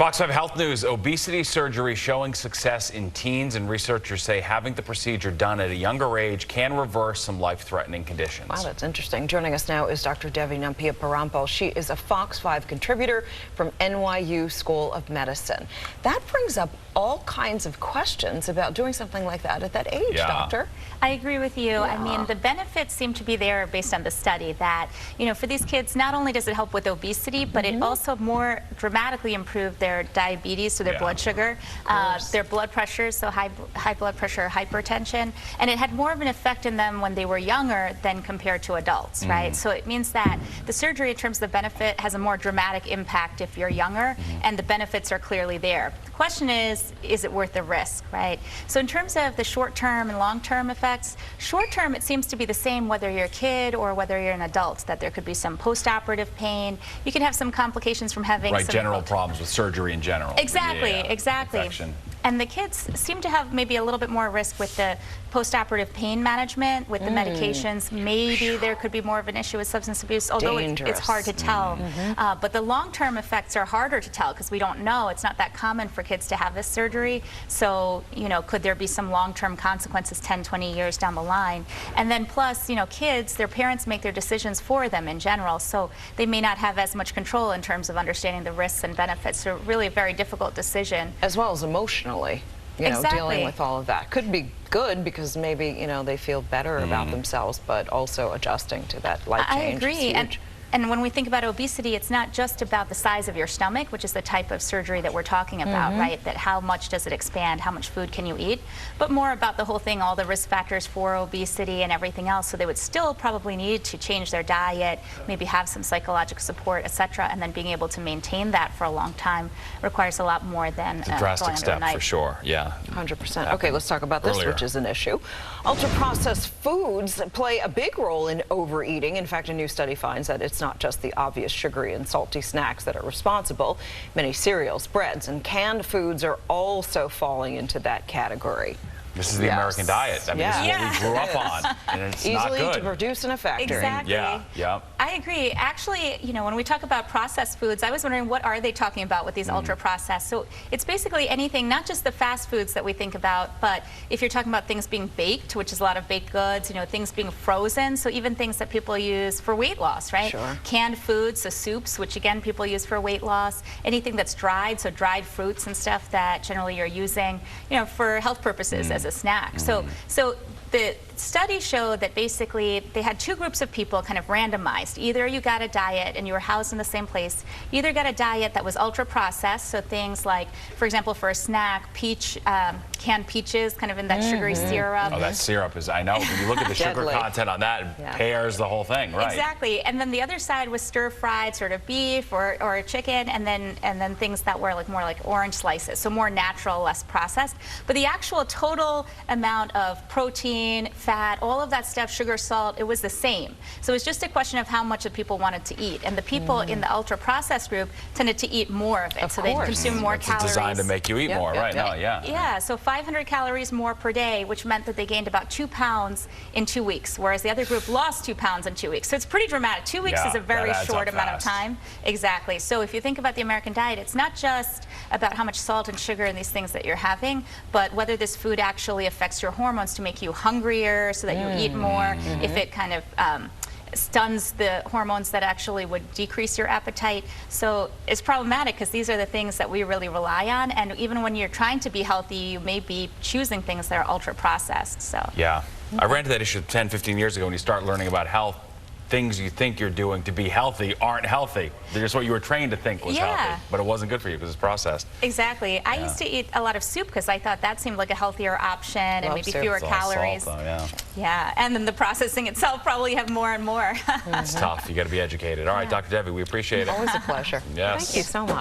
Fox 5 Health News, obesity surgery showing success in teens, and researchers say having the procedure done at a younger age can reverse some life-threatening conditions. Wow, that's interesting. Joining us now is Dr. Devi Nampiaparampil. She is a Fox 5 contributor from NYU School of Medicine. That brings up all kinds of questions about doing something like that at that age, Doctor. I agree with you. Yeah. I mean, the benefits seem to be there based on the study that, for these kids, not only does it help with obesity, but it also more dramatically improved their diabetes, so their blood sugar, their blood pressure, so high blood pressure, hypertension, and it had more of an effect in them when they were younger than compared to adults, right? So it means that the surgery, in terms of the benefit, has a more dramatic impact if you're younger, and the benefits are clearly there. The question is it worth the risk, right? So in terms of the short-term and long-term effects, short-term it seems to be the same whether you're a kid or whether you're an adult, that there could be some post-operative pain. You can have some complications from having some general problems with surgery in general. Exactly, exactly. Infection. And the kids seem to have maybe a little bit more risk with the post-operative pain management, with the medications. Maybe there could be more of an issue with substance abuse, although it's hard to tell. But the long-term effects are harder to tell because we don't know. It's not that common for kids to have this surgery. So, could there be some long-term consequences 10, 20 years down the line? And then plus, kids, their parents make their decisions for them in general. So they may not have as much control in terms of understanding the risks and benefits. So really a very difficult decision. As well as emotional. Dealing with all of that could be good because maybe they feel better about themselves, but also adjusting to that life change. I agree. And when we think about obesity, it's not just about the size of your stomach, which is the type of surgery that we're talking about, right? That how much does it expand, how much food can you eat, but more about the whole thing, all the risk factors for obesity and everything else. So they would still probably need to change their diet, maybe have some psychological support, etc. And then being able to maintain that for a long time requires a lot more than it's a drastic step for sure. 100%. Okay, let's talk about this, which is an issue. Ultra-processed foods play a big role in overeating. In fact, a new study finds that it's not just the obvious sugary and salty snacks that are responsible. Many cereals, breads, and canned foods are also falling into that category. This is the American diet. I mean, this is what we grew up on, and it's not good. Easily to produce in a factory. Exactly. Yeah. I agree. Actually, when we talk about processed foods, I was wondering what are they talking about with these ultra-processed? So it's basically anything, not just the fast foods that we think about, but if you're talking about things being baked, which is a lot of baked goods, things being frozen, so even things that people use for weight loss, right? Sure. Canned foods, so soups, which again people use for weight loss. Anything that's dried, so dried fruits and stuff that generally you're using, for health purposes as a snack. So the study showed that basically they had two groups of people kind of randomized. Either you got a diet and you were housed in the same place, you either got a diet that was ultra processed, so things like, for example, for a snack, canned peaches, kind of in that sugary syrup. Oh, that syrup is, I know, when you look at the sugar content on that, it pairs the whole thing, right? Exactly. And then the other side was stir-fried sort of beef or chicken, and then things that were more like orange slices, so more natural, less processed. But the actual total amount of protein, fat, all of that stuff, sugar, salt, it was the same. So it was just a question of how much of people wanted to eat. And the people in the ultra-processed group tended to eat more of it. So they consume more calories. It's designed to make you eat more, right? Yeah, so 500 calories more per day, which meant that they gained about 2 pounds in 2 weeks, whereas the other group lost 2 pounds in 2 weeks. So it's pretty dramatic. 2 weeks is a very short amount of time. Exactly. So if you think about the American diet, it's not just about how much salt and sugar and these things that you're having, but whether this food actually affects your hormones to make you hungrier, so that you eat more, if it kind of stuns the hormones that actually would decrease your appetite. So it's problematic because these are the things that we really rely on, and even when you're trying to be healthy, you may be choosing things that are ultra processed. So I ran into that issue 10, 15 years ago when you start learning about health. Things you think you're doing to be healthy aren't healthy. They're just what you were trained to think was healthy, but it wasn't good for you because it's processed. Exactly. I used to eat a lot of soup because I thought that seemed like a healthier option and maybe fewer calories. Salt, though, yeah, and then the processing itself probably have more and more. It's tough. You got to be educated. All right, Dr. Devi, we appreciate it. Always a pleasure. Yes. Thank you so much.